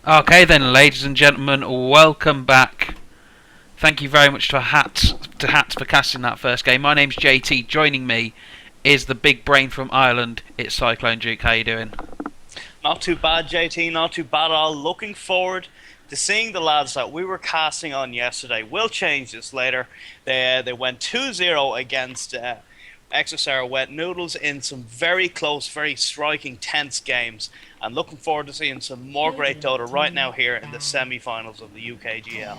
Okay then, ladies and gentlemen, welcome back. Thank you very much to Hats for casting that first game. My name's JT. Joining me is the big brain from Ireland. It's CycloneDuke. How you doing? Not too bad, JT. Not too bad at all. Looking forward to seeing the lads that we were casting on yesterday. We'll change this later. They went 2-0 against XSR Wet Noodles in some very close, very striking, tense games. And looking forward to seeing some more great Dota right now here in the semi-finals of the UKGL.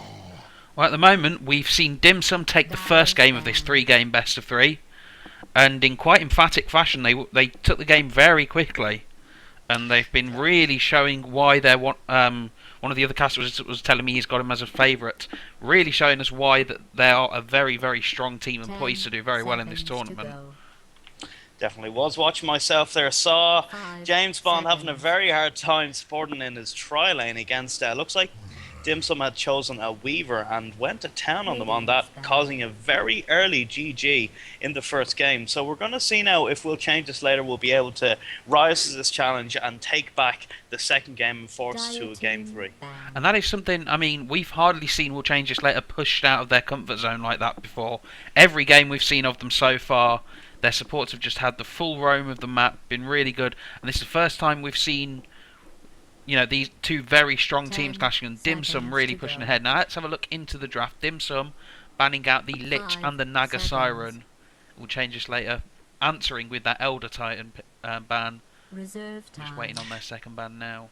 Well, at the moment, we've seen Dim Sum take the first game of this three-game best of three. And in quite emphatic fashion, they took the game very quickly. And they've been really showing why they're one of the other casters was telling me he's got him as a favourite, really showing us why that they are a very, very strong team and poised to do very well in this tournament. Definitely was watching myself there. Saw James Bond having a very hard time supporting in his tri lane against, looks like Dim Sum had chosen a Weaver and went to town on them on that, causing a very early GG in the first game. So we're going to see now if we'll change this later, we'll be able to rise to this challenge and take back the second game and force to a game 3. And that is something, I mean, we've hardly seen We'll Change This Later pushed out of their comfort zone like that before. Every game we've seen of them so far, their supports have just had the full roam of the map, been really good. And this is the first time we've seen, you know, these two very strong teams clashing, and Dim Sum really pushing ahead. Now let's have a look into the draft. Dim Sum banning out the Lich and the Naga Siren. We'll change this later. Answering with that Elder Titan ban. Just waiting on their second ban now.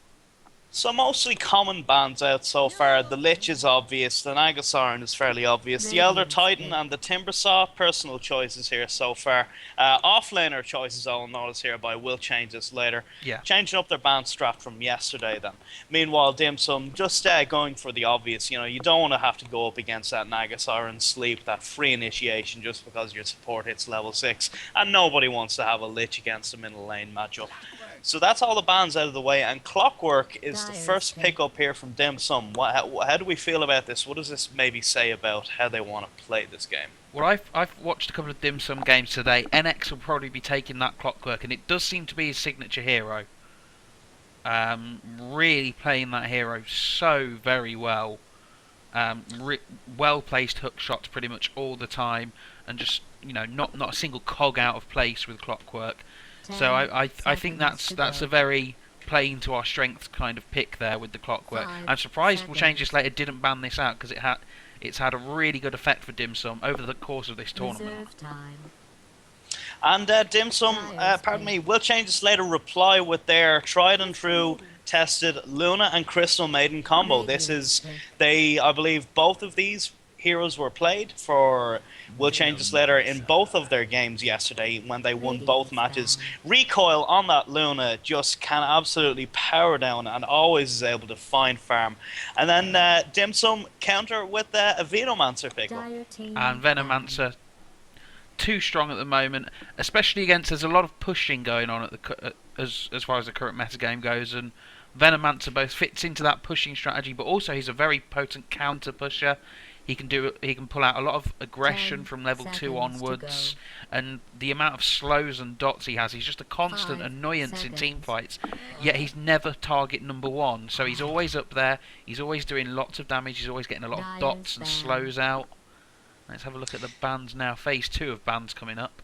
So mostly common bans out so far. The Lich is obvious, the Naga Siren is fairly obvious. The Elder Titan and the Timbersaw, personal choices here so far. Offlaner choices I'll notice here, but I will change this later. Yeah. Changing up their ban strap from yesterday then. Meanwhile, Dim Sum just going for the obvious. You know, you don't want to have to go up against that Naga Siren sleep, that free initiation just because your support hits level 6. And nobody wants to have a Lich against them in a lane matchup. So that's all the bans out of the way, and Clockwork is the first pick up here from Dim Sum. How do we feel about this? What does this maybe say about how they want to play this game? Well, I've watched a couple of Dim Sum games today. NX will probably be taking that Clockwork, and it does seem to be his signature hero. Really playing that hero so very well. Well-placed hook shots pretty much all the time, and just, you know, not a single cog out of place with Clockwork. So I think that's a very playing to our strengths kind of pick there with the Clockwork. I'm surprised We'll Change This Later didn't ban this out, because it's had a really good effect for Dim Sum over the course of this tournament. And Dim Sum, We'll Change This Later reply with their tried and true tested Luna and Crystal Maiden combo. This is, I believe both of these heroes were played for We'll Change This Later in both of their games yesterday when they won both matches. Recoil on that Luna just can absolutely power down and always is able to find farm. And then Dim Sum counter with a Venomancer pickup. And Venomancer too strong at the moment, especially against, there's a lot of pushing going on at as far as the current metagame goes, and Venomancer both fits into that pushing strategy, but also he's a very potent counter pusher. He can pull out a lot of aggression from level 2 onwards, and the amount of slows and dots he has, he's just a constant annoyance in teamfights, yet he's never target number 1, so he's always up there, he's always doing lots of damage, he's always getting a lot of dots and slows out. Let's have a look at the bans now. Phase 2 of bans coming up.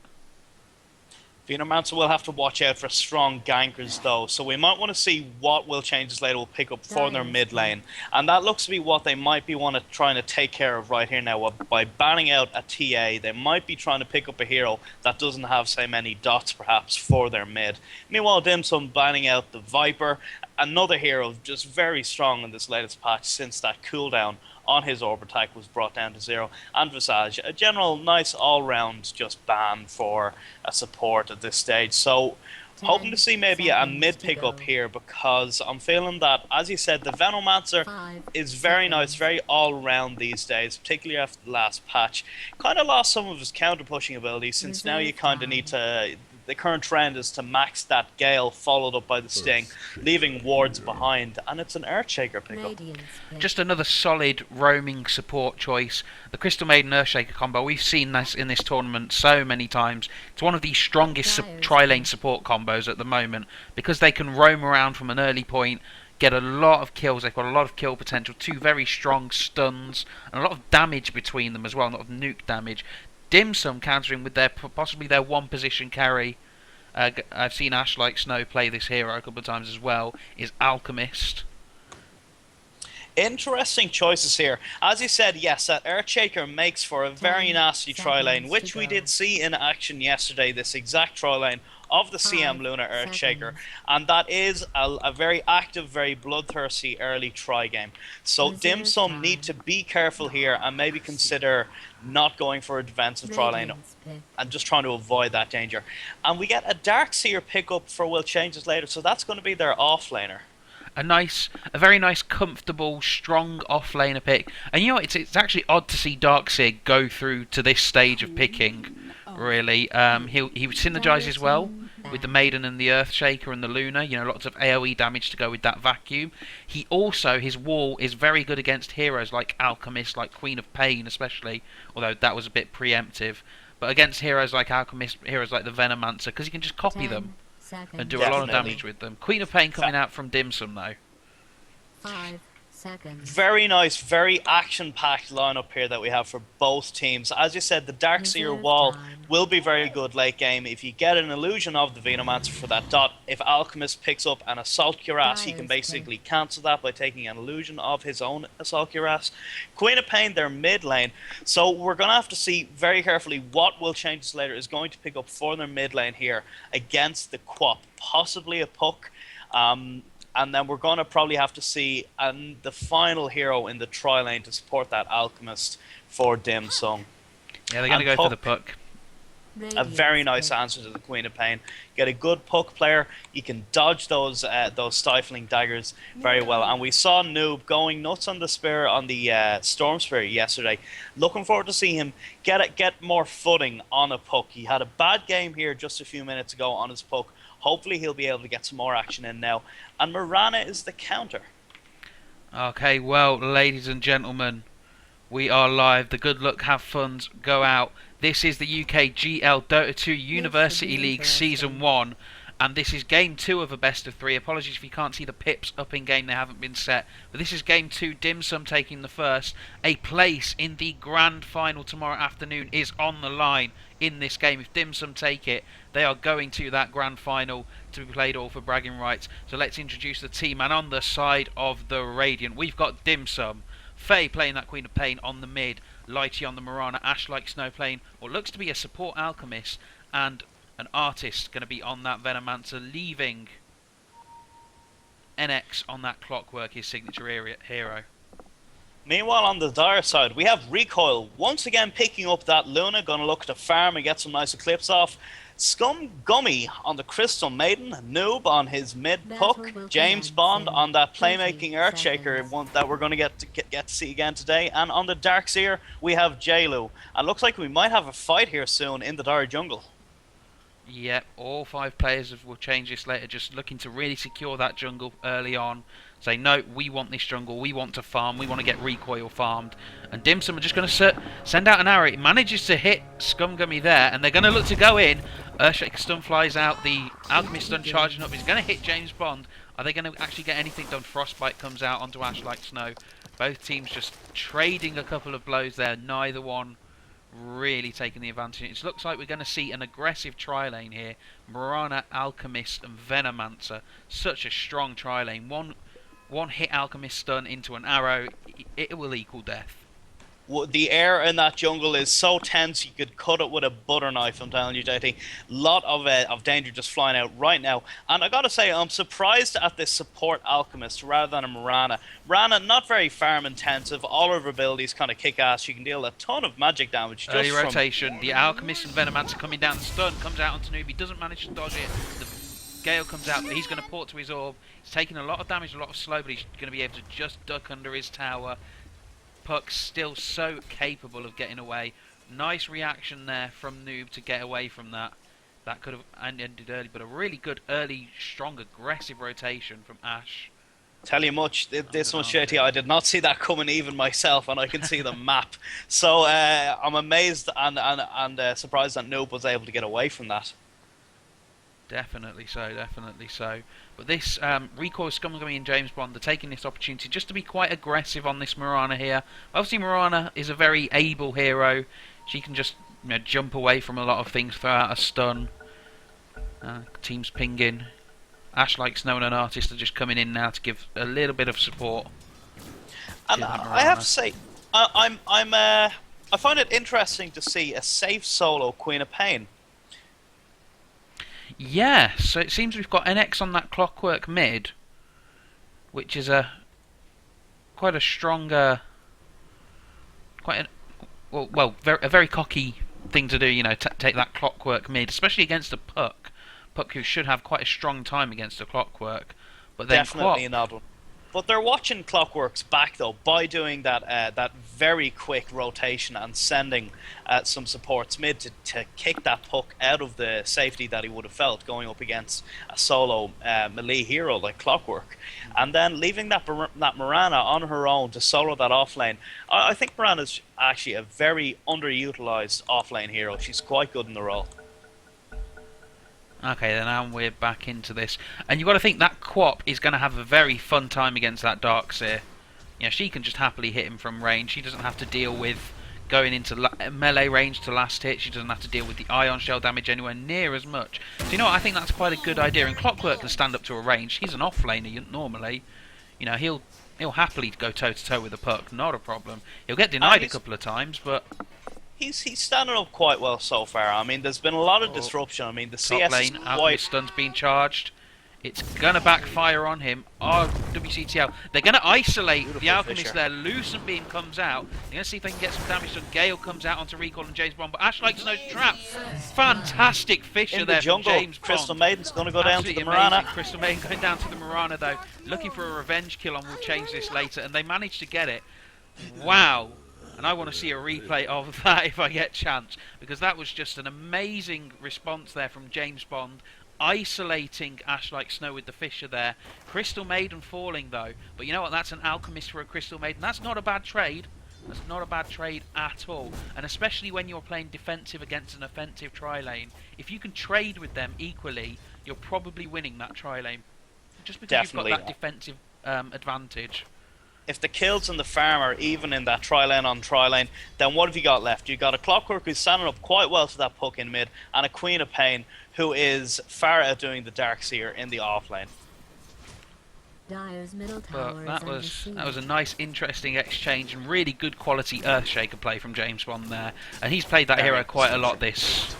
Venomancer will have to watch out for strong gankers though, so we might want to see what We'll Change This Later will pick up for their mid lane, and that looks to be what they might be trying to take care of right here now. By banning out a TA, they might be trying to pick up a hero that doesn't have so many dots perhaps for their mid. Meanwhile, Dim Sum banning out the Viper, another hero just very strong in this latest patch since that cooldown on his orb attack was brought down to 0, and Visage, a general nice all-round just ban for a support at this stage. So hoping to see maybe a mid pickup here, because I'm feeling that, as you said, the Venomancer is very nice, very all-round these days, particularly after the last patch. Kind of lost some of his counter-pushing abilities, since now you kind of need to, the current trend is to max that Gale followed up by the Sting, leaving wards behind, and it's an Earthshaker pickup. Just another solid roaming support choice. The Crystal Maiden Earthshaker combo, we've seen this in this tournament so many times. It's one of the strongest tri-lane support combos at the moment because they can roam around from an early point, get a lot of kills. They've got a lot of kill potential, 2 very strong stuns, and a lot of damage between them as well, a lot of nuke damage. Dim Sum countering with their possibly their one position carry. I've seen Ash Like Snow play this hero a couple of times as well. Is Alchemist. Interesting choices here. As you said, yes, that Earthshaker makes for a very nasty tri-lane, which we did see in action yesterday, this exact tri-lane of the CM Luna Earthshaker, and that is a very active, very bloodthirsty early tri-game. So Dim Sum need to be careful here and maybe consider not going for a defensive tri-lane and just trying to avoid that danger. And we get a Darkseer pickup for Will Changes later, so that's going to be their off-laner. A very nice, comfortable, strong off-laner pick. And you know, it's actually odd to see Darkseer go through to this stage of picking, really. He synergizes well with the Maiden and the Earthshaker and the Luna. You know, lots of AoE damage to go with that vacuum. He also, his wall is very good against heroes like Alchemist, like Queen of Pain especially, although that was a bit preemptive. But against heroes like Alchemist, heroes like the Venomancer, because you can just copy them and do a lot of damage with them. Queen of Pain coming out from Dim Sum though. 5 seconds. Very nice, very action-packed lineup here that we have for both teams. As you said, the Darkseer wall will be very good late game. If you get an illusion of the Venomancer for that dot, if Alchemist picks up an Assault Cuirass, he can basically cancel that by taking an illusion of his own Assault Cuirass. Queen of Pain, they're mid lane, so we're going to have to see very carefully what Will Changes later is going to pick up for their mid lane here against the Quap, possibly a Puck. And then we're going to probably have to see the final hero in the tri-lane to support that Alchemist for Dim Sum. Yeah, they're going to go for the Puck. A very nice answer to the Queen of Pain. Get a good Puck player, you can dodge those stifling daggers very well. And we saw Noob going nuts on the spear, on the Storm Spear yesterday. Looking forward to see him get more footing on a Puck. He had a bad game here just a few minutes ago on his Puck. Hopefully he'll be able to get some more action in now. And Mirana is the counter. Okay, well, ladies and gentlemen, we are live. The good luck, have funs, go out. This is the UKGL Dota 2 University League Season 1. And this is Game 2 of a best of 3. Apologies if you can't see the pips up in game, they haven't been set. But this is Game 2, Dim Sum taking the first. A place in the grand final tomorrow afternoon is on the line in this game. If Dim Sum take it, they are going to that grand final to be played all for bragging rights. So let's introduce the team. And on the side of the Radiant, we've got Dim Sum. Faye playing that Queen of Pain on the mid. Lighty on the Mirana. Ash Like Snow playing what looks to be a support Alchemist. And an Artist going to be on that Venomancer, leaving NX on that Clockwork, his signature hero. Meanwhile, on the Dire side, we have Recoil once again picking up that Luna, going to look to farm and get some nice Eclipse off. Scum Gummy on the Crystal Maiden, Noob on his mid Puck, James Bond on that playmaking Earthshaker one that we're going to get to see again today, and on the Darkseer we have Jailu. And looks like we might have a fight here soon in the Dire jungle. Yep, all 5 players will change this later, just looking to really secure that jungle early on. Say, no, we want this jungle, we want to farm, we want to get Recoil farmed. And Dim Sum are just going to send out an arrow. It manages to hit Scum Gummy there, and they're going to look to go in. Earthshaker stun flies out, the Alchemist stun charging up. He's going to hit James Bond. Are they going to actually get anything done? Frostbite comes out onto Ash Like Snow. Both teams just trading a couple of blows there, neither one really taking the advantage. It looks like we're going to see an aggressive tri-lane here. Mirana, Alchemist and Venomancer. Such a strong tri-lane. One hit Alchemist stun into an arrow, it will equal death. The air in that jungle is so tense you could cut it with a butter knife, I'm telling you, JT. Lot of danger just flying out right now. And I gotta say, I'm surprised at this support Alchemist rather than a Mirana. Mirana, not very farm intensive, all of her abilities kind of kick ass. She can deal a ton of magic damage. Just early rotation, the Alchemist and Venomancer coming down, the stun comes out onto Noob, he doesn't manage to dodge it. The Gale comes out, but he's going to port to his orb. He's taking a lot of damage, a lot of slow, but he's going to be able to just duck under his tower. Puck's still so capable of getting away. Nice reaction there from Noob to get away from that that could have ended early, but a really good early, strong, aggressive rotation from Ash. Tell you much, this much, JT, I did not see that coming even myself, and I can see the map. So I'm amazed and surprised that Noob was able to get away from that. Definitely so, definitely so. But this Recoil Scummy and James Bond are taking this opportunity just to be quite aggressive on this Mirana here. Obviously Mirana is a very able hero. She can just jump away from a lot of things, throw out a stun. Team's pinging. Ash Like Snow and an artist are just coming in now to give a little bit of support. And I have to say, I find it interesting to see a safe solo Queen of Pain. Yeah, so it seems we've got NX on that Clockwork mid, which is a very cocky thing to do. Take that Clockwork mid, especially against a Puck who should have quite a strong time against a Clockwork. But then Definitely an odd one. But they're watching Clockwork's back though by doing that very quick rotation and sending some supports mid to kick that Puck out of the safety that he would have felt going up against a solo melee hero like Clockwork, and then leaving that Mirana on her own to solo that offlane. I think Mirana's actually a very underutilized offlane hero. She's quite good in the role. Okay, then now we're back into this. And you've got to think that Quap is going to have a very fun time against that Darkseer. She can just happily hit him from range. She doesn't have to deal with going into melee range to last hit. She doesn't have to deal with the ion shell damage anywhere near as much. So you know what, I think that's quite a good idea. And Clockwork can stand up to a range. He's an offlaner normally. He'll happily go toe-to-toe with a Puck, not a problem. He'll get denied a couple of times, but... He's standing up quite well so far. I mean, there's been a lot of disruption. I mean, the top CS lane, is Alchemist stun's being charged. It's going to backfire on him. WCTL. They're going to isolate the Alchemist there. Lucent Beam comes out. They're going to see if they can get some damage done. Gale comes out onto Recoil and James Bond. But Ash Like Snow's trapped. Fantastic Fisher there from James Bond. Crystal Maiden's going to go down to the amazing. Mirana. Crystal Maiden going down to the Mirana though. Looking for a revenge kill on. We'll change this later. And they managed to get it. Wow. And I want to see a replay of that if I get chance, because that was just an amazing response there from James Bond, isolating Ash Like Snow with the Fisher there. Crystal Maiden falling though, but you know what, that's an Alchemist for a Crystal Maiden. That's not a bad trade. That's not a bad trade at all, and especially when you're playing defensive against an offensive tri-lane. If you can trade with them equally, you're probably winning that tri-lane, just because Definitely. you've got that defensive advantage. If the kills in the farm are even in that tri-lane on tri-lane, then what have you got left? You've got a Clockwork who's standing up quite well to that Puck in mid, and a Queen of Pain who is far outdoing the Darkseer in the offlane. Dire's middle tower But that was a nice, interesting exchange and really good quality Earthshaker play from James Bond there. And he's played that hero quite a lot this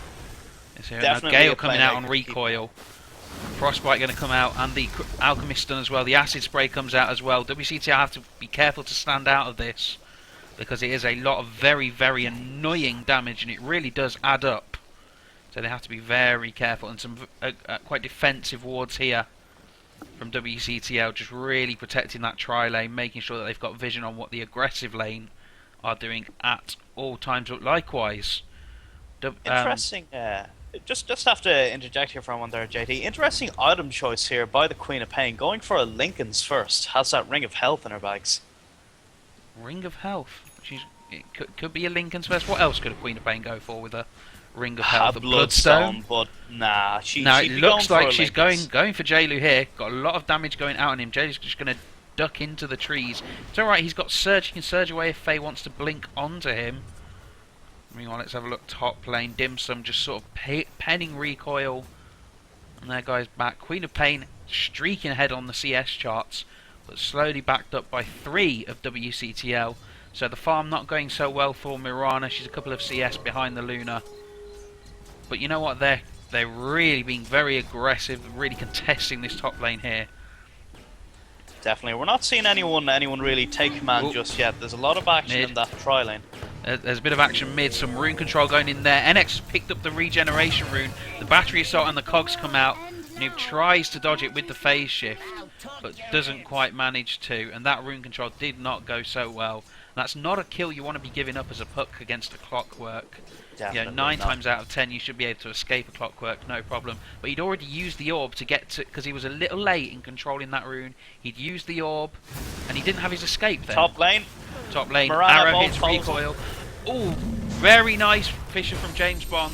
hero. Now Gale coming out on Recoil. Frostbite going to come out, and the Alchemist stun as well. The Acid Spray comes out as well. WCTL have to be careful to stand out of this, because it is a lot of very, very annoying damage, and it really does add up. So they have to be very careful, and some quite defensive wards here from WCTL, just really protecting that tri-lane, making sure that they've got vision on what the aggressive lane are doing at all times. But likewise, interesting. Just have to interject here for one there, JT. Interesting item choice here by the Queen of Pain, going for a Lincoln's first. Has that Ring of Health in her bags. Ring of Health. It could be a Lincoln's first. What else could a Queen of Pain go for with a Ring of Health? A Bloodstone, but nah. It looks like she's going for Jailu here. Got a lot of damage going out on him. Jailu's just going to duck into the trees. It's alright, he's got Surge. He can surge away if Faye wants to blink onto him. Meanwhile, let's have a look. Top lane, Dim Sum just sort of penning Recoil. And there guy's back. Queen of Pain streaking ahead on the CS charts, but slowly backed up by 3 of WCTL. So the farm not going so well for Mirana. She's a couple of CS behind the Luna. But you know what? They're really being very aggressive, really contesting this top lane here. Definitely. We're not seeing anyone really take command just yet. There's a lot of action in that tri-lane. There's a bit of action mid, some rune control going in there. NX has picked up the regeneration rune. The battery assault and the cogs come out. Noob tries to dodge it with the phase shift, but doesn't quite manage to. And that rune control did not go so well. That's not a kill you want to be giving up as a puck against a Clockwork. Definitely 9 not. times out of 10 you should be able to escape a Clockwork, no problem. But he'd already used the orb to get to, because he was a little late in controlling that rune. He'd used the orb, and he didn't have his escape then. Top lane. Mirana Arrow bolt hits follows recoil. Oh, very nice Fisher from James Bond.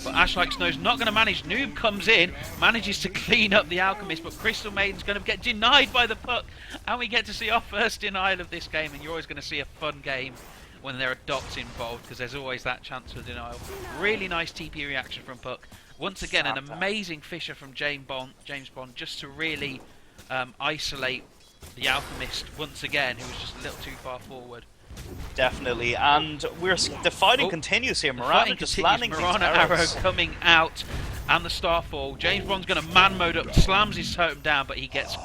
But Ash Like Snow's not going to manage. Noob comes in, manages to clean up the Alchemist, but Crystal Maiden's going to get denied by the puck. And we get to see our first denial of this game, and you're always going to see a fun game when there are dots involved, because there's always that chance for denial. Really nice TP reaction from Puck. Once again, an amazing Fisher from James Bond, just to really isolate the Alchemist once again, who was just a little too far forward. Definitely, and the fighting continues here. Mirana just landing these Mirana arrows. arrow coming out, and the Starfall. James Bond's going to man mode up, slams his totem down, but he gets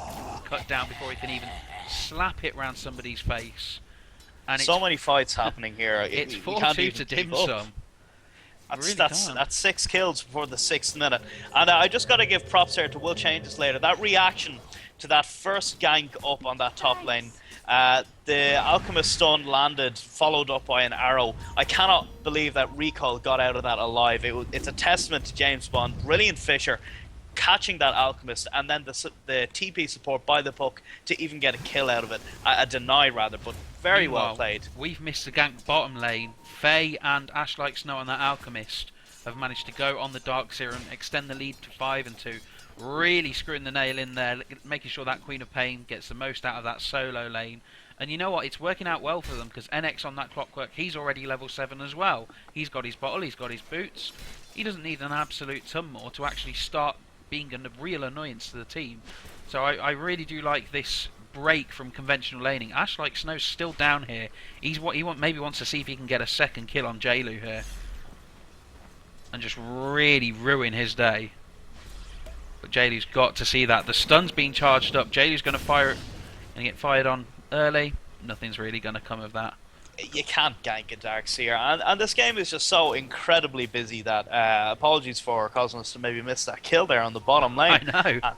cut down before he can even slap it round somebody's face. And so many fights happening here. It's you can't 4-2 even to keep dim up. sum. That's 6 kills before the 6th minute. And I just got to give props here to Will Changes later. That reaction to that first gank up on that top lane. The Alchemist stun landed, followed up by an arrow. I cannot believe that Recoil got out of that alive. It's a testament to James Bond. Brilliant Fisher catching that Alchemist, and then the TP support by the puck to even get a kill out of it. A deny, rather, but very well played. We've missed the gank bottom lane. Faye and Ash Like Snow on that Alchemist have managed to go on the Dark Serum, extend the lead to 5-2. Really screwing the nail in there, making sure that Queen of Pain gets the most out of that solo lane. And you know what? It's working out well for them, because NX on that Clockwork, he's already level 7 as well. He's got his bottle, he's got his boots. He doesn't need an absolute ton more to actually start being a real annoyance to the team. So I really do like this break from conventional laning. Ash Like Snow's still down here. Maybe wants to see if he can get a second kill on Jailu here. And just really ruin his day. But Jailu's got to see that. The stun's being charged up. Jailu's going to fire it and get fired on early. Nothing's really going to come of that. You can't gank a Darkseer, and this game is just so incredibly busy that apologies for causing us to maybe miss that kill there on the bottom lane. I know.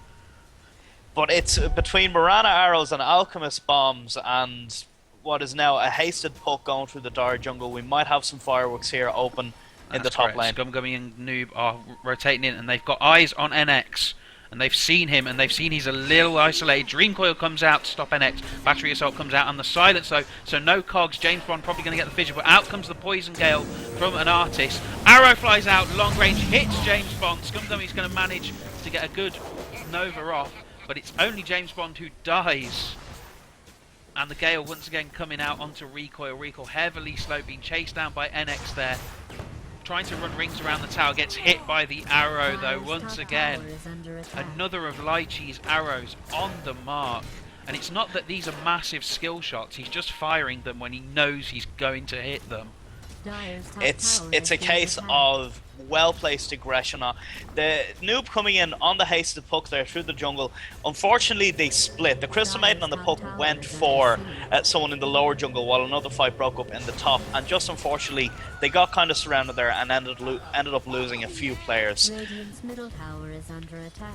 But it's between Mirana arrows and Alchemist bombs and what is now a hasted puck going through the dire jungle. We might have some fireworks here open in the top lane. Scumgummy and Noob are rotating in, and they've got eyes on NX. And they've seen him, and they've seen he's a little isolated. Dream Coil comes out to stop NX. Battery Assault comes out, and the silence though, so no cogs. James Bond probably going to get the fissure, but out comes the Poison Gale from an Artist. Arrow flies out, long range, hits James Bond. Scumgummy's going to manage to get a good Nova off, but it's only James Bond who dies. And the Gale once again coming out onto Recoil. Recoil heavily slowed, being chased down by NX there. Trying to run rings around the tower, gets hit by the arrow though once again. Another of Lychee's arrows on the mark. And it's not that these are massive skill shots, he's just firing them when he knows he's going to hit them. It's a case of well-placed aggression. The Noob coming in on the hasted puck there through the jungle. Unfortunately, they split. The Crystal Maiden on the puck went for someone in the lower jungle, while another fight broke up in the top. And just unfortunately, they got kind of surrounded there and ended up losing a few players. Middle tower is under attack.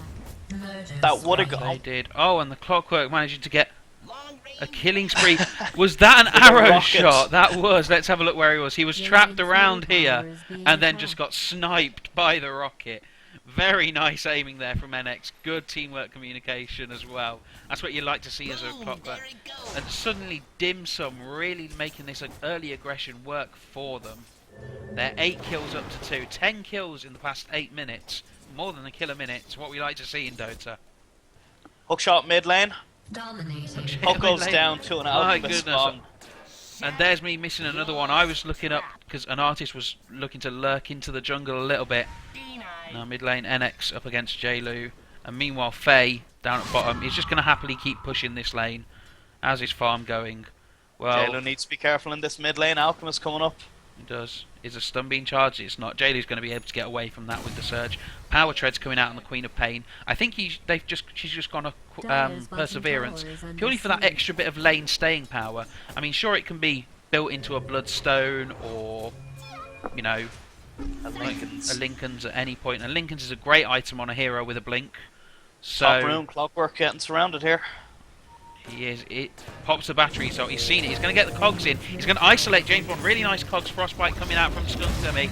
That would have gone. They did. Oh, and the Clockwork managing to get a killing spree. Was that an arrow shot? That was. Let's have a look where he was. He was trapped around here and then just got sniped by the rocket. Very nice aiming there from NX. Good teamwork communication as well. That's what you like to see as a Clockwork. And suddenly Dim Sum really making this early aggression work for them. They're 8 kills up to 2. 10 kills in the past 8 minutes. More than a kill a minute. It's what we like to see in Dota. Hookshot mid lane. Puck goes down to an Alchemist bomb. And there's me missing another one. I was looking up because an Artist was looking to lurk into the jungle a little bit. Now mid lane NX up against Jailu. And meanwhile Faye down at bottom is just going to happily keep pushing this lane. How's his farm going? Well, Jailu needs to be careful in this mid lane. Alchemist coming up. It does. Is a stun being charged? It's not. Jailu's going to be able to get away from that with the surge. Power Tread's coming out on the Queen of Pain. I think she's just gone a Perseverance purely for that extra bit of lane staying power. I mean, sure, it can be built into a Bloodstone or, you know, a Lincoln's at any point. And Lincoln's is a great item on a hero with a blink. So Top rune, Clockwork getting surrounded here. He is. It pops the battery, so he's seen it. He's going to get the cogs in. He's going to isolate James Bond. Really nice cogs. Frostbite coming out from Skunk Dummy.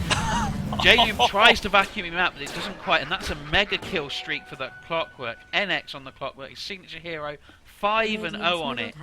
J-Loom tries to vacuum him out, but it doesn't quite. And that's a mega kill streak for the Clockwork. NX on the Clockwork. His signature hero. 5-0 on it.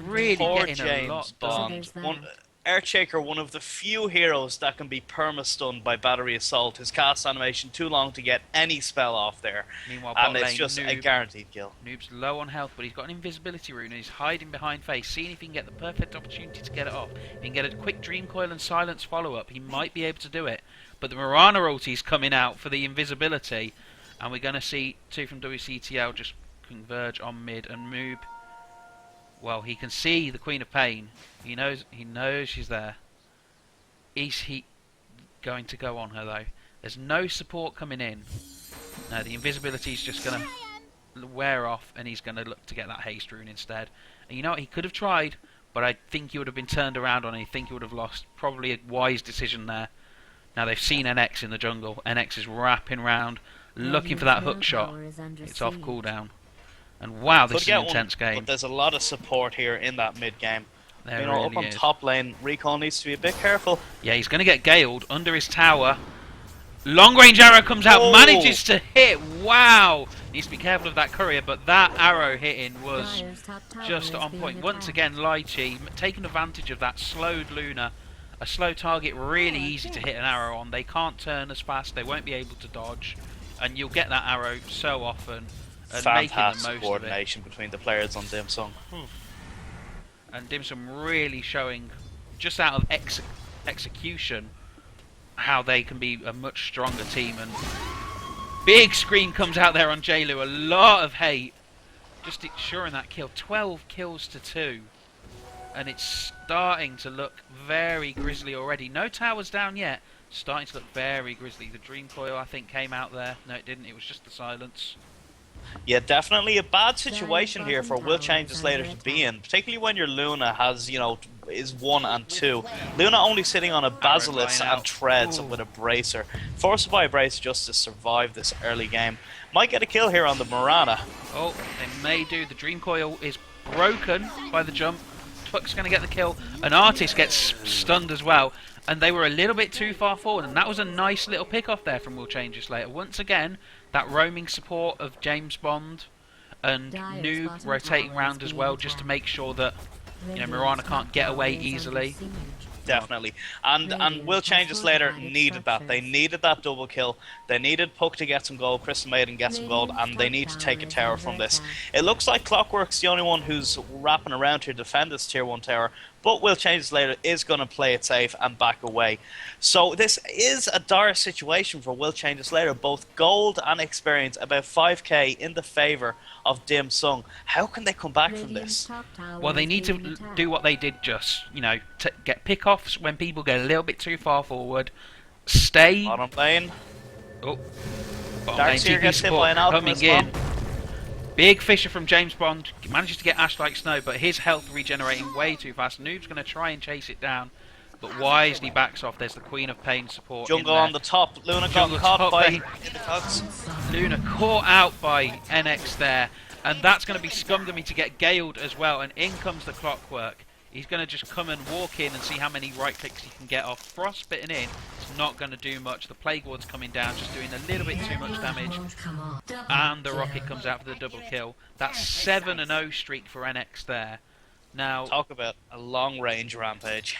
Really Poor getting James a lot Bond. done. Earthshaker, one of the few heroes that can be perma-stunned by battery assault. His cast animation too long to get any spell off there. Meanwhile, And bot it's lane, just a Noob. guaranteed kill. Noob's low on health, but he's got an invisibility rune and he's hiding behind face, seeing if he can get the perfect opportunity to get it off. If he can get a quick Dream Coil and Silence follow-up, he might be able to do it. But the Mirana ulti's coming out for the invisibility, and we're going to see two from WCTL just converge on mid, and Moob, well, he can see the Queen of Pain. He knows she's there. Is he going to go on her, though? There's no support coming in. No, the invisibility is just going to wear off, and he's going to look to get that haste rune instead. And you know what? He could have tried, but I think he would have been turned around on it. I think he would have lost. Probably a wise decision there. Now they've seen NX in the jungle. NX is wrapping round, looking for that hook shot. It's off cooldown. And wow, this is an intense game. But there's a lot of support here in that mid game. There You know, up on really is. top lane, Recall needs to be a bit careful. Yeah, he's going to get galed under his tower. Long range arrow comes out, Oh. manages to hit. Wow! Needs to be careful of that courier, but that arrow hitting was just on point. Once again, Lychee taking advantage of that slowed Luna. A slow target, really easy to hit an arrow on. They can't turn as fast, they won't be able to dodge. And you'll get that arrow so often. And making the Fantastic most coordination between the players on Dim Sum. and Dim Sum really showing, just out of execution, how they can be a much stronger team. And big scream comes out there on J-Lu, a lot of hate, just ensuring that kill. 12 kills to 2, and it's starting to look very grisly already. No towers down yet, starting to look very grisly. The Dream Coil, I think, came out there. No, it didn't, it was just the silence. Yeah, definitely a bad situation here for Will Changes Later to be in, particularly when your Luna has, you know, is 1 and 2. Luna only sitting on a Basilisk and Treads with a Bracer. Forced by a Bracer just to survive this early game. Might get a kill here on the Mirana. Oh, they may do. The Dream Coil is broken by the jump. Tuck's going to get the kill. An Artist gets stunned as well. And they were a little bit too far forward. And that was a nice little pick off there from Will Changes Later. Once again, that roaming support of James Bond and Noob rotating round as well, just to make sure that, you know, Mirana can't get away easily. Definitely. And Will Changes Later needed that. They needed that double kill. They needed Puck to get some gold, Crystal Maiden get some gold, and they need to take a tower from this. It looks like Clockwork's the only one who's wrapping around to defend this tier 1 tower, but Will Changes Later is going to play it safe and back away. So this is a dire situation for Will Changes Later, both gold and experience, about 5k in the favour of Dim Sum. How can they come back from this? Well, they need to do what they did just, you know, get pick-offs when people get a little bit too far forward. Stay... Bottom lane. Oh, bottom lane Darkseer TP gets hit by support an coming Alchemist in. Big Fisher from James Bond manages to get Ash like Snow, but his health regenerating way too fast. Noob's going to try and chase it down, but wisely backs off. There's the Queen of Pain support. Jungle in there. on the top. Luna got Jungle caught top by lane. the cuts. Luna caught out by NX there, and that's going to be Scumgummy to get galed as well. And in comes the Clockwork. He's going to just come and walk in and see how many right clicks he can get off. Frostbitten in, it's not going to do much. The Plague Ward's coming down, just doing a little bit too much damage. And the Rocket comes out for the double kill. That's 7-0 streak for NX there. Now, Talk about a long range rampage.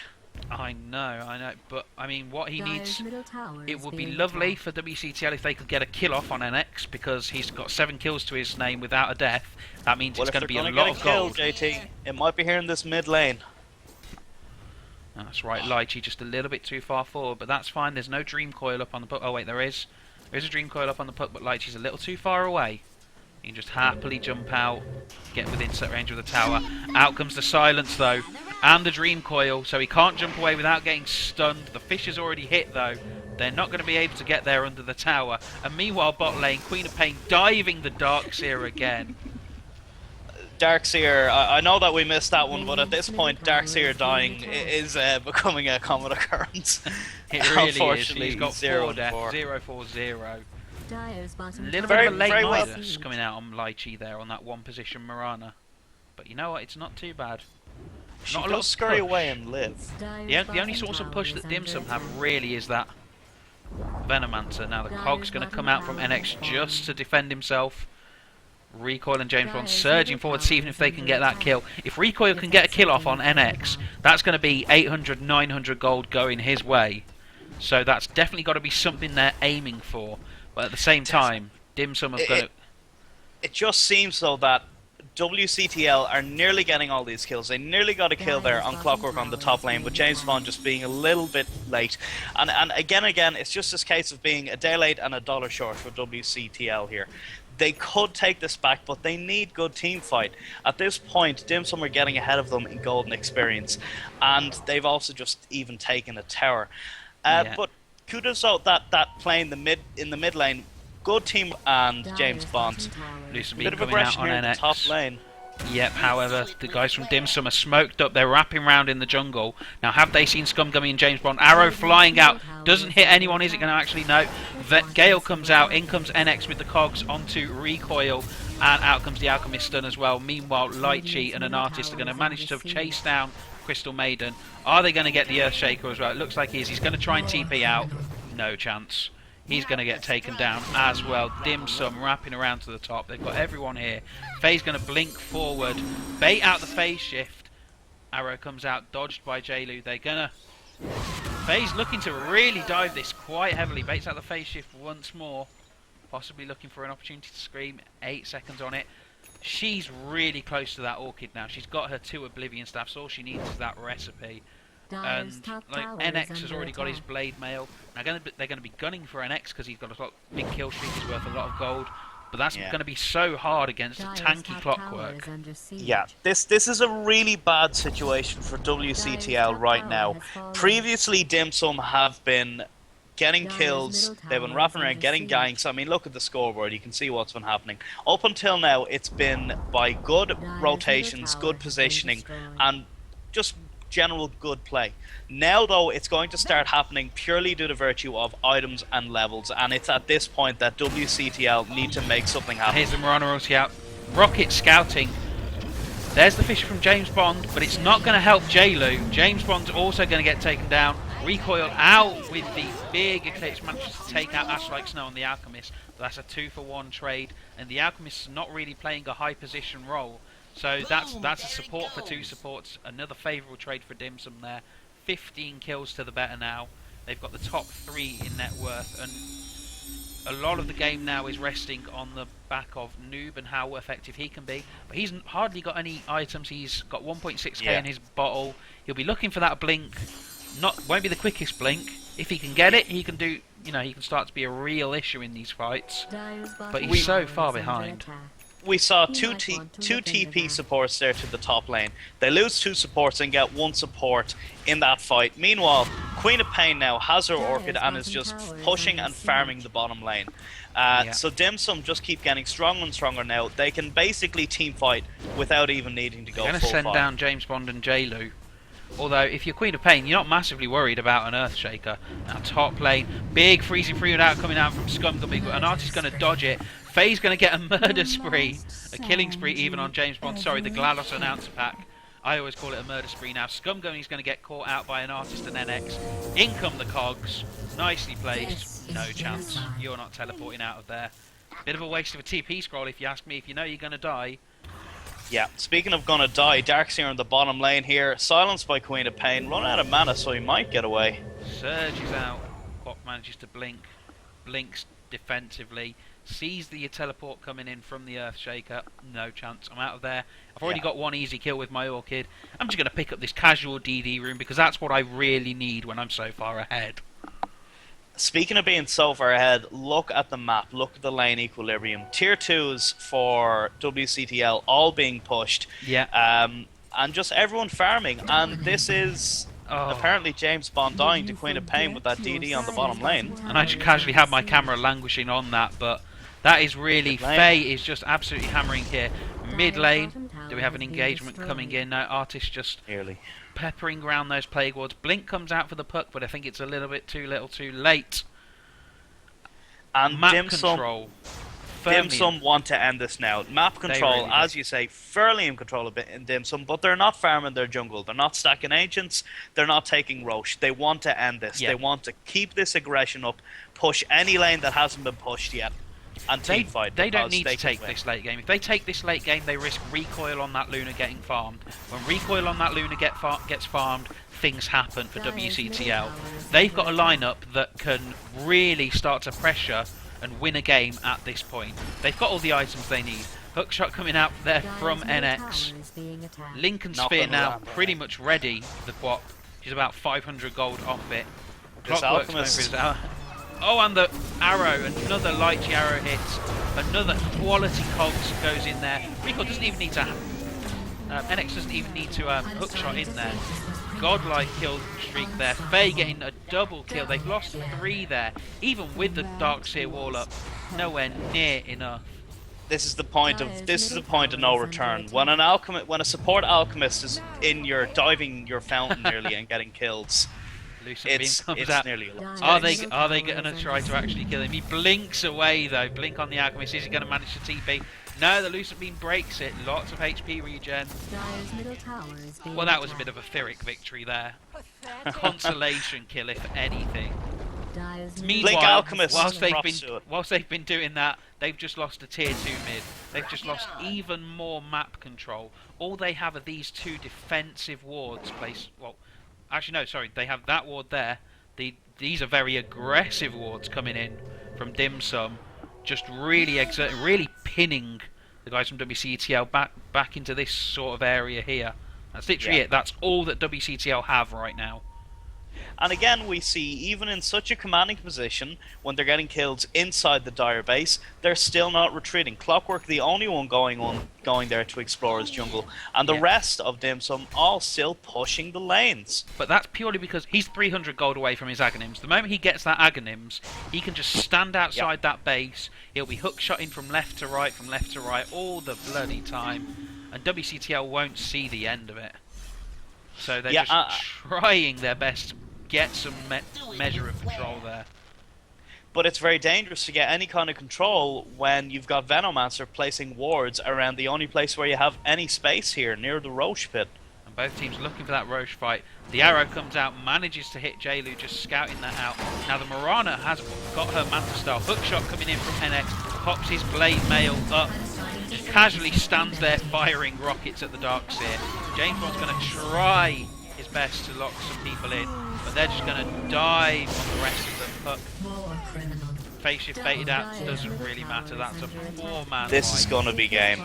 I know, but I mean, what he needs, it would be lovely for WCTL if they could get a kill off on NX, because he's got 7 kills to his name without a death. That means it's going to be a lot of gold. JT, it might be here in this mid lane. That's right, Lychee just a little bit too far forward, but that's fine. There's no Dream Coil up on the puck. Oh wait, there is. There is a Dream Coil up on the puck, but Lychee's a little too far away. You can just happily jump out, get within set range of the tower. Out comes the silence though, and the Dream Coil, so he can't jump away without getting stunned. The fish is already hit though. They're not going to be able to get there under the tower. And meanwhile, bot lane, Queen of Pain diving the Darkseer again. Darkseer, I know that we missed that one, but at this point, Darkseer dying is becoming a common occurrence. It really Unfortunately, is. He's got 0 4 deaths, 4. 0-4-0. A little Very- bit of a late very well- minus coming out on Lychee there on that one position Mirana. But you know what? It's not too bad. She Not a lot does of scurry push. away and live. Yeah, the only source of push that Dim Sum have really is that Venomancer. Now the Cog's going to come out from NX just to defend himself. Recoil and James Bond surging forward, seeing if they can get that kill. If Recoil can get a kill off on NX, that's going to be 800, 900 gold going his way. So that's definitely got to be something they're aiming for. But at the same time, Dim Sum have got to... It just seems though that WCTL are nearly getting all these kills. They nearly got a kill there on Clockwork on the top lane, but James Bond just being a little bit late. And again, it's just this case of being a day late and a dollar short for WCTL here. They could take this back, but they need good team fight. At this point, Dim Sum are getting ahead of them in golden experience, and they've also just even taken a tower. But kudos out that play in the mid lane. Good team and James Bond. Bit of aggression here in the top lane. Yep, however, the guys from Dim Sum are smoked up. They're wrapping round in the jungle. Now, have they seen Scumgummy and James Bond? Arrow flying out. Doesn't hit anyone, is it going to actually? No. Gale comes out. In comes NX with the cogs onto Recoil. And out comes the Alchemist stun as well. Meanwhile, Lychee and an Artist are going to manage to chase down Crystal Maiden. Are they going to get the Earthshaker as well? It looks like he is. He's going to try and TP out. No chance. He's going to get taken down as well. Dim Sum wrapping around to the top. They've got everyone here. Faye's going to blink forward. Bait out the phase shift. Arrow comes out. Dodged by J-Lu. They're going to... Faye's looking to really dive this quite heavily. Baits out the phase shift once more. Possibly looking for an opportunity to scream. 8 seconds on it. She's really close to that Orchid now. She's got her 2 Oblivion Staffs. All she needs is that recipe. And like NX has already got his Blade Mail. Now they're going to be gunning for NX because he's got a big kill streak. He's worth a lot of gold. But that's going to be so hard against a tanky Clockwork. Yeah, this is a really bad situation for WCTL right now. Previously, Dim Sum have been getting kills. They've been wrapping around, getting ganks. I mean, look at the scoreboard. You can see what's been happening. Up until now, it's been by good rotations, good positioning, and just general good play. Now though, it's going to start happening purely due to virtue of items and levels, and it's at this point that WCTL need to make something happen. Here's the Marana Royal Scout. Rocket scouting. There's the fish from James Bond, but it's not going to help J-Lu. James Bond's also going to get taken down. Recoil out with the big Eclipse, manages to take out Ash Like Snow on the Alchemist. That's a 2-for-1 trade, and the Alchemist's not really playing a high position role. So that's a support for 2 supports. Another favourable trade for Dim Sum there. 15 kills to the better now. They've got the top 3 in net worth, and a lot of the game now is resting on the back of Noob and how effective he can be. But he's hardly got any items. He's got 1.6k in his bottle. He'll be looking for that blink. Won't be the quickest blink. If he can get it, he can do. He can start to be a real issue in these fights. But he's so far behind. We saw two TP supports there to the top lane. They lose 2 supports and get 1 support in that fight. Meanwhile, Queen of Pain now has her Orchid and is just pushing and farming the bottom lane. So Dim Sum just keep getting stronger and stronger now. They can basically team fight without even needing to go full fight. They're going to send down James Bond and J-Lu. Although, if you're Queen of Pain, you're not massively worried about an Earthshaker. Now, top lane, big freezing free without coming out from Scumgummy. An Artist going to dodge it. Faye's going to get a murder spree. A killing spree even on James Bond. Sorry, the GLaDOS announcer pack. I always call it a murder spree now. Scumgummy's going to get caught out by an Artist and NX. In come the cogs. Nicely placed. No chance. You're not teleporting out of there. Bit of a waste of a TP scroll if you ask me. If you know you're going to die. Yeah, speaking of gonna die, Darkseer in the bottom lane here, silenced by Queen of Pain, run out of mana so he might get away. Surge is out, Quack manages to blink, blinks defensively, sees the teleport coming in from the Earthshaker, no chance, I'm out of there. I've already got 1 easy kill with my Orchid. I'm just going to pick up this casual DD room because that's what I really need when I'm so far ahead. Speaking of being so far ahead, look at the map, look at the lane equilibrium. Tier 2s for WCTL all being pushed. Yeah. And just everyone farming. And this is apparently James Bond dying to Queen of Pain with that DD on the bottom lane. And I just casually have my camera languishing on that, but that is really... Faye is just absolutely hammering here. Mid lane, do we have an engagement coming in? No, Artist just... Nearly. Peppering around those plague wards. Blink comes out for the puck, but I think it's a little bit too little too late. And Map Dim Sum control. firmly. Dim Sum want to end this now. Map control, really do. as you say, fairly in control a bit in Dim Sum, but they're not farming their jungle. They're not stacking ancients. They're not taking Roche. They want to end this. Yeah. They want to keep this aggression up, push any lane that hasn't been pushed yet, and team fight. They don't because need they to can take win. this late game. If they take this late game, they risk recoil on that Luna getting farmed. When recoil on that Luna gets farmed, things happen for WCTL. They've got a lineup that can really start to pressure and win a game at this point. They've got all the items they need. Hookshot coming out there from NX. Lincoln Not Sphere gonna now land. pretty much ready. The Quap. She's about 500 gold off it. This Clockwork's going Alchemist. for his Oh, and the arrow, another Lychee arrow hits. Another quality cogs goes in there. Rico doesn't even need to... NX doesn't even need to hookshot in there. Godlike kill streak there. Faye getting a double kill. They've lost 3 there. Even with the Darkseer wall up, nowhere near enough. This is the point of no return. When a support alchemist is in your diving your fountain nearly and getting kills, Lucent Beam comes it's out. nearly a loss. Are they going to try to actually kill him? He blinks away though. Blink on the Alchemist. Is he going to manage to TP? No, the Lucent Beam breaks it. Lots of HP regen. Well, that was a bit of a Pyrrhic victory there. Consolation kill, if anything. Blink Meanwhile, Alchemist. whilst they've been doing that, they've just lost a tier 2 mid. They've just lost even more map control. All they have are these 2 defensive wards placed. Well, actually no, sorry. They have that ward there. These are very aggressive wards coming in from Dim Sum, just really pinning the guys from WCTL back into this sort of area here. That's literally it. That's all that WCTL have right now. And again, we see, even in such a commanding position, when they're getting kills inside the Dire base, they're still not retreating. Clockwork, the only one going there to explore his jungle, and the rest of Dim Sum all still pushing the lanes. But that's purely because he's 300 gold away from his Aghanims. The moment he gets that Aghanims, he can just stand outside that base. He'll be hookshotting from left to right, all the bloody time. And WCTL won't see the end of it. So they're just trying their best to get some measure of control there. But it's very dangerous to get any kind of control when you've got Venomancer placing wards around the only place where you have any space here, near the Roche pit. And both teams looking for that Roche fight. The arrow comes out, manages to hit Jaylu, just scouting that out. Now the Mirana has got her Manta style. Hookshot coming in from NX, pops his blade mail up, just casually stands there firing rockets at the Darkseer. James Bond's going to try his best to lock some people in, but they're just going to dive on the rest of them. Hook. Phase shift baited out, doesn't really matter. That's a 4-man This is going to be game.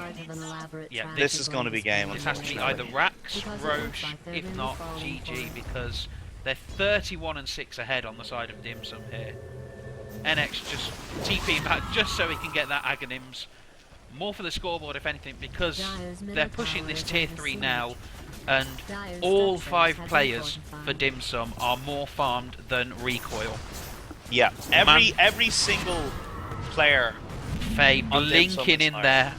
Yeah, This is going to be game. This has to be either Rax, Roche, if not GG, because they're 31 and 6 ahead on the side of Dim Sum here. NX just TPing back just so he can get that Aghanims. More for the scoreboard, if anything, because they're pushing this tier 3 now, and all 5 players for Dim Sum are more farmed than Recoil. Yeah, every single player. Faye on Dim Sum blinking is in higher. there.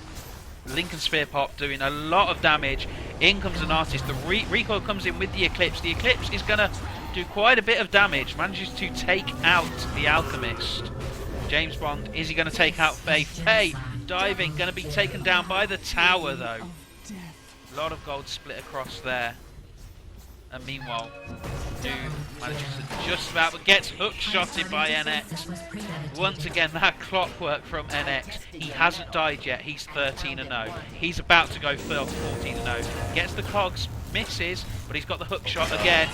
Lincoln Spear Pop doing a lot of damage. In comes an artist. The recoil comes in with the Eclipse. The Eclipse is going to do quite a bit of damage. Manages to take out the Alchemist. James Bond, is he going to take out Faye? Faye diving, going to be taken down by the tower though. A lot of gold split across there. And meanwhile, Duke manages to just about, but gets hook-shotted by NX. Once again, that clockwork from NX. He hasn't died yet. He's 13-0. He's about to go 14-0. Gets the cogs, misses, but he's got the hook shot again.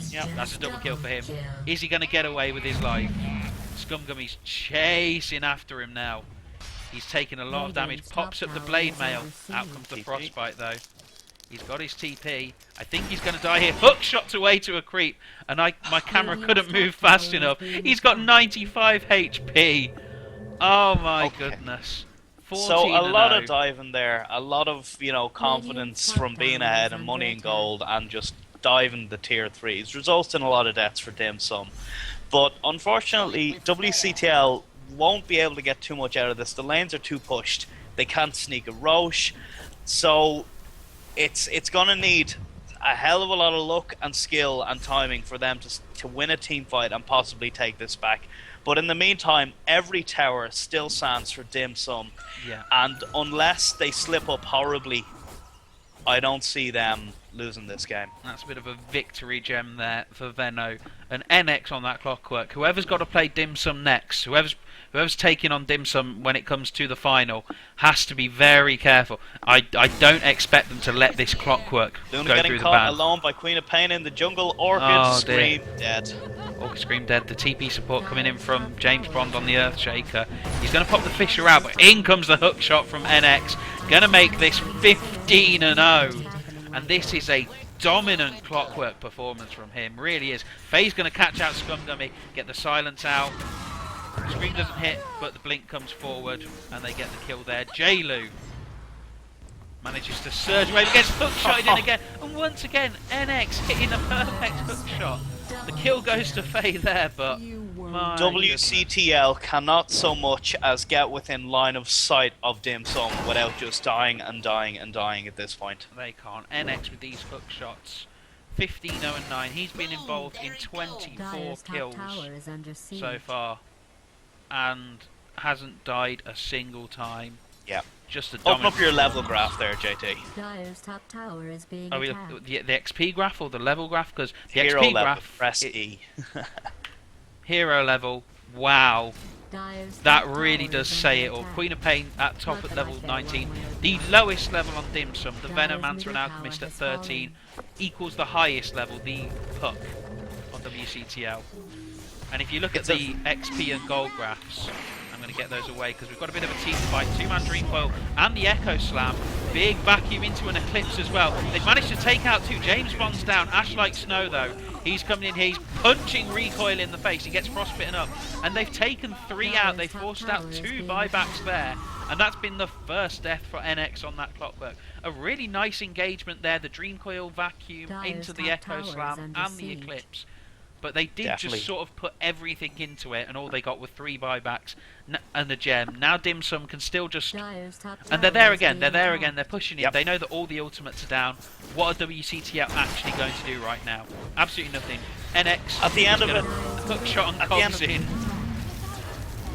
Yep, that's a double kill for him. Is he going to get away with his life? Scumgummy's chasing after him now. He's taking a lot of damage. Pops up the blade mail. Out comes the frostbite though. He's got his TP. I think he's going to die here. Hook shots away to a creep. And my camera couldn't move fast enough. He's got 95 HP. Oh my goodness. So a lot of diving there. A lot of, confidence from being ahead and money and gold and just diving the tier 3s. Results in a lot of deaths for Dim Sum. But unfortunately, WCTL won't be able to get too much out of this. The lanes are too pushed. They can't sneak a Roche. So it's going to need a hell of a lot of luck and skill and timing for them to win a team fight and possibly take this back. But in the meantime, every tower still stands for Dim Sum. Yeah. And unless they slip up horribly, I don't see them losing this game. That's a bit of a victory gem there for Venno. An NX on that clockwork. Whoever's got to play Dim Sum next, whoever's taking on Dim Sum when it comes to the final, has to be very careful. I don't expect them to let this clockwork Luna go getting through the caught ban. alone by Queen of Pain in the jungle. Orchid Scream dead. Orchid Scream dead. The TP support coming in from James Bond on the Earthshaker. He's going to pop the Fisher out, but in comes the hook shot from NX. Going to make this 15-0. And this is a dominant clockwork performance from him. Really is. Faye's going to catch out Scumgummy, get the silence out. Scream doesn't hit, but the blink comes forward, and they get the kill there. J-Lu manages to surge away, gets hookshotted in again, and once again, NX hitting a perfect hookshot. The kill goes to Faye there, but my WCTL cannot so much as get within line of sight of Dim Sum without just dying and dying and dying at this point. They can't. NX with these hook shots. 15-0-9. He's been involved in 24 kills so far, and hasn't died a single time. Yeah. Just a Open dominant. up your level graph there, JT. Dire's top tower is being Oh, attacked. the XP graph or the level graph? Because the Hero XP level, graph, press E. hero level, wow, Dire's that top really tower does is say under it all. attack. Queen of Pain at top at level 19, the lowest level on Dim Sum, the Venomancer and Alchemist at 13, equals the highest level, the Puck, on WCTL. And if you look at the XP and gold graphs, I'm going to get those away because we've got a bit of a team fight. 2-man Dream Coil and the Echo Slam. Big vacuum into an Eclipse as well. They've managed to take out 2. James Bond's down. Ash like Snow though. He's coming in here. He's punching Recoil in the face. He gets frostbitten up. And they've taken 3 out. They forced out 2 buybacks there. And that's been the first death for NX on that clockwork. A really nice engagement there. The Dream Coil vacuum into the Echo Slam and the Eclipse. But they did just sort of put everything into it, and all they got were 3 buybacks and the gem. Now Dim Sum can still just... And they're there again, they're pushing it. They know that all the ultimates are down. What are WCTL actually going to do right now? Absolutely nothing. NX... At the end of it... Hook shot and cogs in.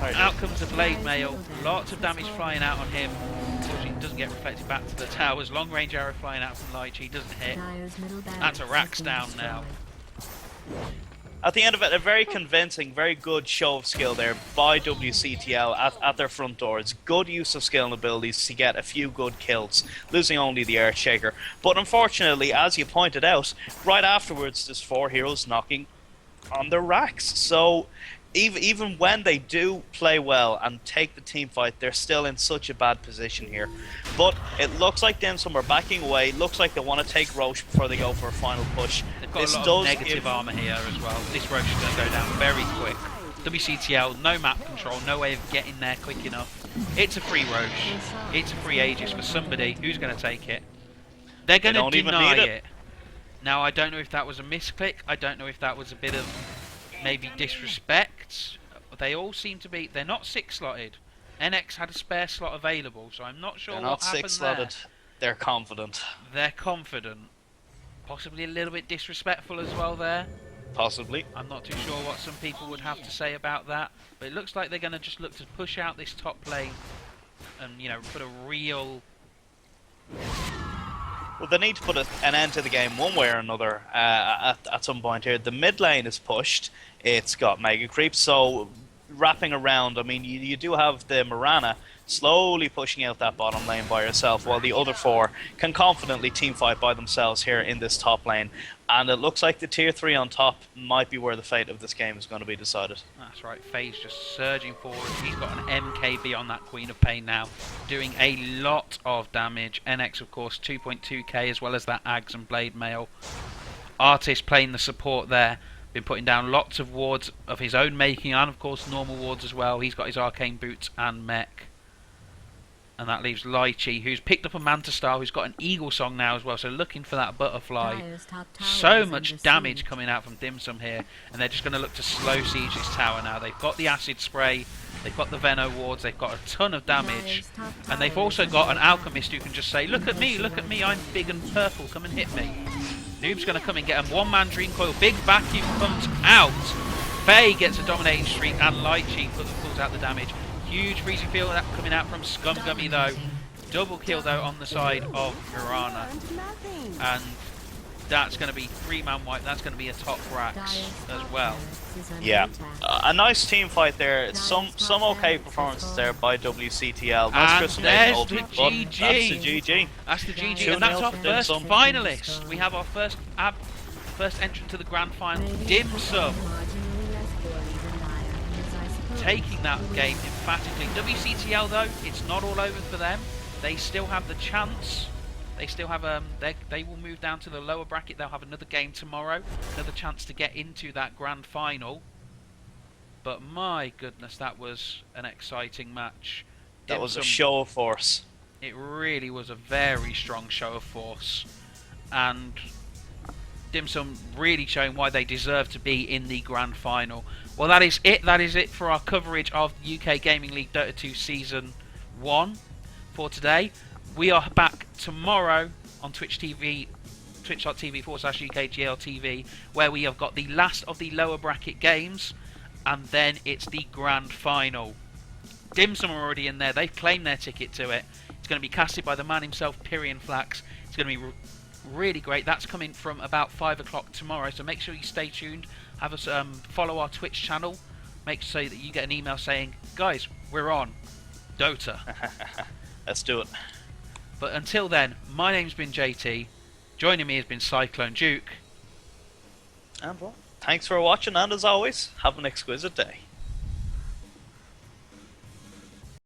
Out comes the Blade Mail. Lots of damage flying out on him. Unfortunately, it doesn't get reflected back to the towers. Long range arrow flying out from Lychee, doesn't hit. That's a Rax down now. At the end of it, a very convincing, very good show of skill there by WCTL at their front door. It's good use of skill and abilities to get a few good kills, losing only the Earthshaker. But unfortunately, as you pointed out, right afterwards there's 4 heroes knocking on their racks. So even when they do play well and take the team fight, they're still in such a bad position here. But it looks like Dim Sum are backing away. Looks like they want to take Roche before they go for a final push. They've got a lot of negative armor here as well. This Roche is going to go down very quick. WCTL, no map control, no way of getting there quick enough. It's a free Roche. It's a free Aegis for somebody. Who's going to take it? They're going to deny it. Now, I don't know if that was a misclick. I don't know if that was a bit of maybe disrespect. They all seem to be... They're not 6-slotted. NX had a spare slot available, so I'm not sure what happened there. They're not 6-slotted. They're confident. They're confident. Possibly a little bit disrespectful as well there. Possibly. I'm not too sure what some people would have to say about that. But it looks like they're going to just look to push out this top lane and, you know, put a real... Well, they need to put an end to the game one way or another at some point here. The mid lane is pushed. It's got Mega Creep, so wrapping around, I mean, you do have the Mirana slowly pushing out that bottom lane by herself, while the other 4 can confidently teamfight by themselves here in this top lane. And it looks like the tier 3 on top might be where the fate of this game is going to be decided. That's right, Faye's just surging forward. He's got an MKB on that Queen of Pain now, doing a lot of damage. NX, of course, 2.2k, as well as that Ags and Blade Mail. Artist playing the support there. Been putting down lots of wards of his own making, and of course normal wards as well. He's got his Arcane Boots and Mech. And that leaves Lychee, who's picked up a Manta Star, who's got an Eagle Song now as well, so looking for that butterfly. So much damage coming out from Dim Sum here, and they're just going to look to slow siege this tower now. They've got the Acid Spray, they've got the Veno wards, they've got a ton of damage, and they've also got an Alchemist who can just say, look at me, I'm big and purple, come and hit me. Noob's going to come and get him. One-man Dream Coil. Big vacuum comes out. Faye gets a dominating streak, and Lychee pulls out the damage. Huge freezing field coming out from Scumgummy though. Double kill though on the side of Piranha. And that's going to be 3-man wipe. That's going to be a top Rax as well. Yeah, a nice team fight there. Some okay performances there by WCTL. That's And there's the GG. That's the GG. That's the GG, and that's our first finalist. We have our first entrant to the grand final, Dim Sum, taking that game emphatically. WCTL though, it's not all over for them. They still have the chance. They still have they will move down to the lower bracket. They'll have another game tomorrow, another chance to get into that grand final. But my goodness, that was an exciting match. That was a show of force. It really was a very strong show of force, and Dim Sum really showing why they deserve to be in the grand final. Well, that is it. That is it for our coverage of UK Gaming League Dota 2 Season 1 for today. We are back tomorrow on twitch.tv /UKGL TV, where we have got the last of the lower bracket games, and then it's the grand final. Dim Sum are already in there. They've claimed their ticket to it. It's going to be casted by the man himself, Pyrian Flax. It's going to be really great. That's coming from about 5 o'clock tomorrow, so make sure you stay tuned. Have us follow our Twitch channel. Make sure that you get an email saying, guys, we're on Dota. Let's do it. But until then, my name's been JT. Joining me has been CycloneDuke. And well, thanks for watching, and as always, have an exquisite day.